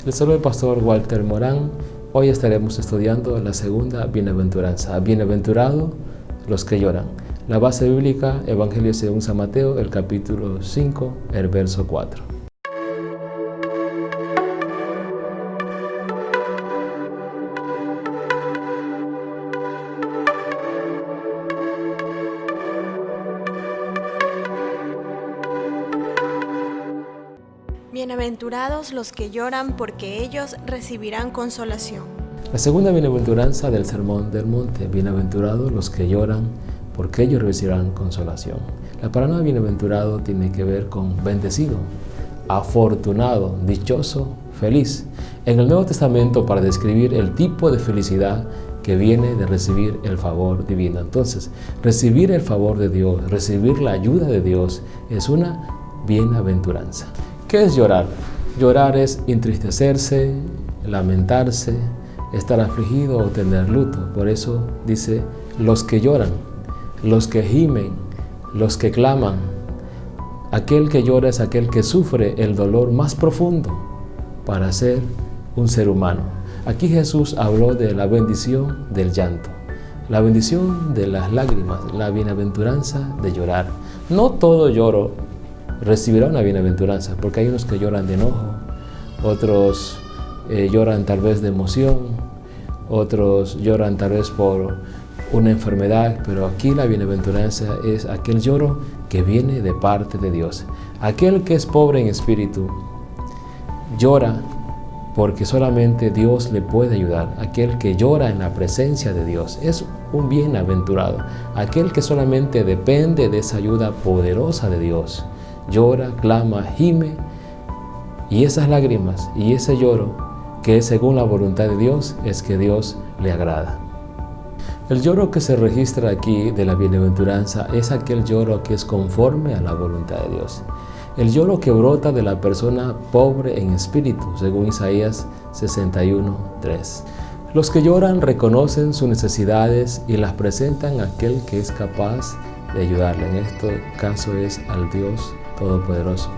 Les saluda el pastor Walter Morán. Hoy estaremos estudiando la segunda bienaventuranza. Bienaventurados los que lloran. La base bíblica, Evangelio según San Mateo, el capítulo 5, el verso 4. Bienaventurados los que lloran, porque ellos recibirán consolación. La segunda bienaventuranza del Sermón del Monte. Bienaventurados los que lloran, porque ellos recibirán consolación. La palabra bienaventurado tiene que ver con bendecido, afortunado, dichoso, feliz. En el Nuevo Testamento, para describir el tipo de felicidad que viene de recibir el favor divino. Entonces, recibir el favor de Dios, recibir la ayuda de Dios, es una bienaventuranza. ¿Qué es llorar? Llorar es entristecerse, lamentarse, estar afligido o tener luto. Por eso dice, los que lloran, los que gimen, los que claman. Aquel que llora es aquel que sufre el dolor más profundo para ser un ser humano. Aquí Jesús habló de la bendición del llanto, la bendición de las lágrimas, la bienaventuranza de llorar. No todo lloro recibirá una bienaventuranza, porque hay unos que lloran de enojo, otros lloran tal vez de emoción, otros lloran tal vez por una enfermedad, pero aquí la bienaventuranza es aquel lloro que viene de parte de Dios. Aquel que es pobre en espíritu llora porque solamente Dios le puede ayudar. Aquel que llora en la presencia de Dios es un bienaventurado. Aquel que solamente depende de esa ayuda poderosa de Dios, llora, clama, gime, y esas lágrimas y ese lloro que es según la voluntad de Dios es que Dios le agrada. El lloro que se registra aquí de la bienaventuranza es aquel lloro que es conforme a la voluntad de Dios. El lloro que brota de la persona pobre en espíritu, según Isaías 61:3. Los que lloran reconocen sus necesidades y las presentan a aquel que es capaz de ayudarle. En este caso es al Dios Todopoderoso.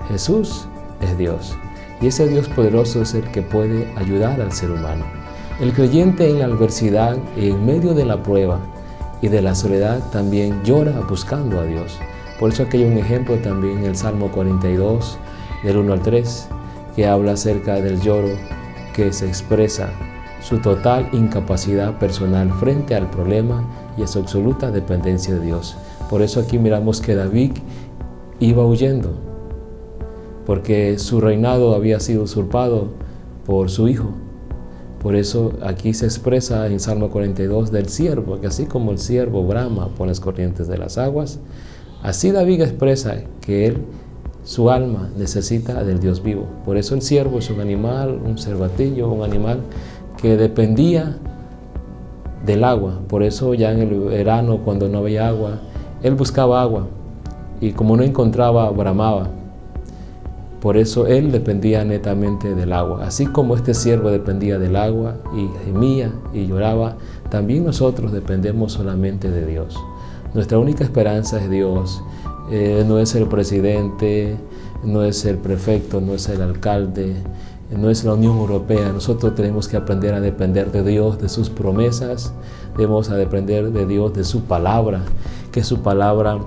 Jesús es Dios, y ese Dios poderoso es el que puede ayudar al ser humano. El creyente en la adversidad y en medio de la prueba y de la soledad también llora buscando a Dios. Por eso aquí hay un ejemplo también en el Salmo 42, del 1 al 3, que habla acerca del lloro que se expresa su total incapacidad personal frente al problema y a su absoluta dependencia de Dios. Por eso aquí miramos que David iba huyendo, porque su reinado había sido usurpado por su hijo. Por eso aquí se expresa en Salmo 42 del siervo, que así como el siervo brama por las corrientes de las aguas, así David expresa que su alma necesita del Dios vivo. Por eso el siervo es un animal, un cervatillo, un animal que dependía del agua. Por eso ya en el verano, cuando no había agua, él buscaba agua, y como no encontraba, bramaba. Por eso él dependía netamente del agua. Así como este siervo dependía del agua y gemía y lloraba, también nosotros dependemos solamente de Dios. Nuestra única esperanza es Dios. No es el presidente, no es el prefecto, no es el alcalde, no es la Unión Europea. Nosotros tenemos que aprender a depender de Dios, de sus promesas. Debemos a depender de Dios, de su palabra, que su palabra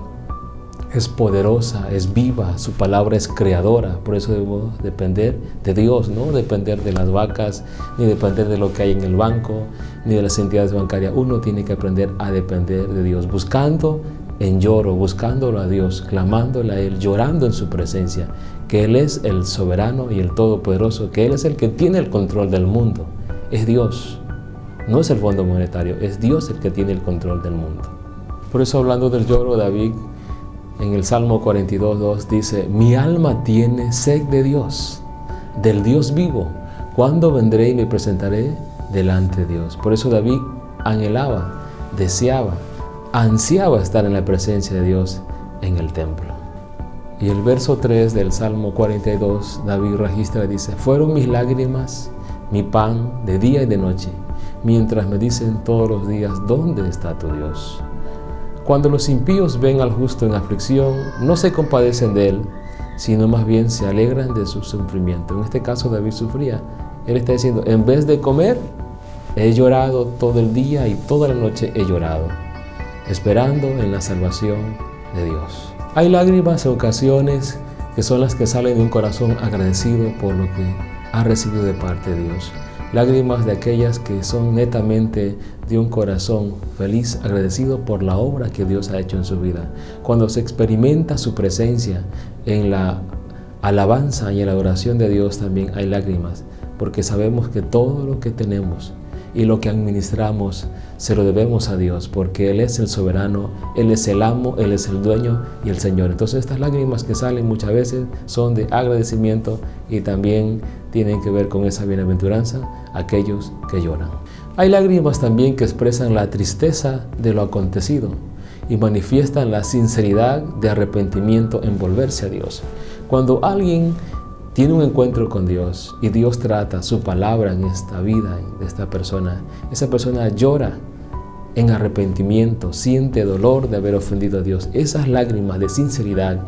es poderosa, es viva, su palabra es creadora. Por eso debemos depender de Dios, no depender de las vacas, ni depender de lo que hay en el banco, ni de las entidades bancarias. Uno tiene que aprender a depender de Dios, buscando en lloro, buscándolo a Dios, clamándole a Él, llorando en su presencia, que Él es el soberano y el todopoderoso, que Él es el que tiene el control del mundo. Es Dios, no es el Fondo Monetario, es Dios el que tiene el control del mundo. Por eso, hablando del lloro, David en el Salmo 42:2 dice: mi alma tiene sed de Dios, del Dios vivo. ¿Cuándo vendré y me presentaré delante de Dios? Por eso David anhelaba, deseaba, ansiaba estar en la presencia de Dios en el templo. Y el verso 3 del Salmo 42, David registra y dice: fueron mis lágrimas mi pan de día y de noche, mientras me dicen todos los días: ¿dónde está tu Dios? Cuando los impíos ven al justo en aflicción, no se compadecen de él, sino más bien se alegran de su sufrimiento. En este caso David sufría. Él está diciendo, en vez de comer, he llorado todo el día y toda la noche he llorado, esperando en la salvación de Dios. Hay lágrimas en ocasiones que son las que salen de un corazón agradecido por lo que ha recibido de parte de Dios. Lágrimas de aquellas que son netamente de un corazón feliz, agradecido por la obra que Dios ha hecho en su vida. Cuando se experimenta su presencia en la alabanza y en la adoración de Dios, también hay lágrimas, porque sabemos que todo lo que tenemos y lo que administramos se lo debemos a Dios, porque Él es el soberano, Él es el amo, Él es el dueño y el Señor. Entonces estas lágrimas que salen muchas veces son de agradecimiento y también tienen que ver con esa bienaventuranza, aquellos que lloran. Hay lágrimas también que expresan la tristeza de lo acontecido y manifiestan la sinceridad de arrepentimiento en volverse a Dios. Cuando alguien tiene un encuentro con Dios y Dios trata su palabra en esta vida de esta persona, esa persona llora en arrepentimiento, siente dolor de haber ofendido a Dios. Esas lágrimas de sinceridad,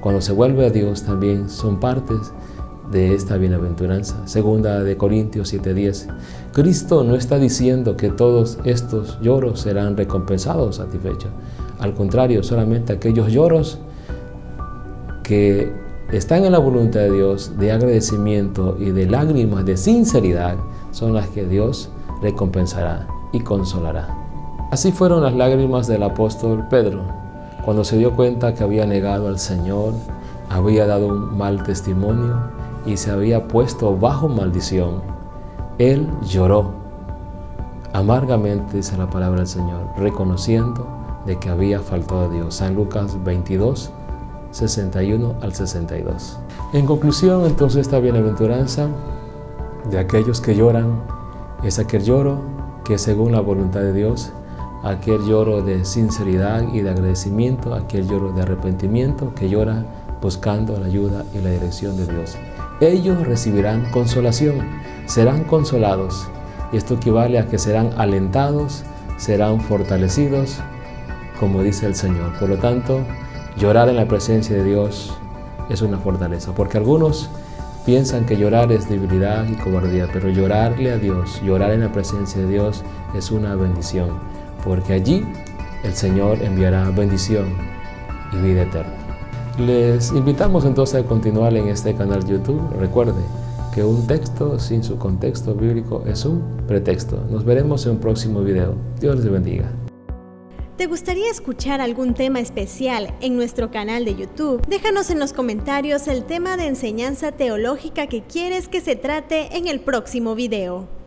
cuando se vuelve a Dios, también son partes de esta bienaventuranza. Segunda de Corintios 7:10. Cristo no está diciendo que todos estos lloros serán recompensados, satisfechos. Al contrario, solamente aquellos lloros que están en la voluntad de Dios, de agradecimiento y de lágrimas de sinceridad, son las que Dios recompensará y consolará. Así fueron las lágrimas del apóstol Pedro, cuando se dio cuenta que había negado al Señor, había dado un mal testimonio y se había puesto bajo maldición. Él lloró amargamente, dice la palabra del Señor, reconociendo de que había faltado a Dios. San Lucas 22, 61 al 62. En conclusión, entonces, esta bienaventuranza de aquellos que lloran es aquel lloro que es según la voluntad de Dios, aquel lloro de sinceridad y de agradecimiento, aquel lloro de arrepentimiento que llora buscando la ayuda y la dirección de Dios. Ellos recibirán consolación, serán consolados, y esto equivale a que serán alentados, serán fortalecidos, como dice el Señor. Por lo tanto, llorar en la presencia de Dios es una fortaleza, porque algunos piensan que llorar es debilidad y cobardía, pero llorarle a Dios, llorar en la presencia de Dios es una bendición, porque allí el Señor enviará bendición y vida eterna. Les invitamos entonces a continuar en este canal YouTube. Recuerde que un texto sin su contexto bíblico es un pretexto. Nos veremos en un próximo video. Dios les bendiga. ¿Te gustaría escuchar algún tema especial en nuestro canal de YouTube? Déjanos en los comentarios el tema de enseñanza teológica que quieres que se trate en el próximo video.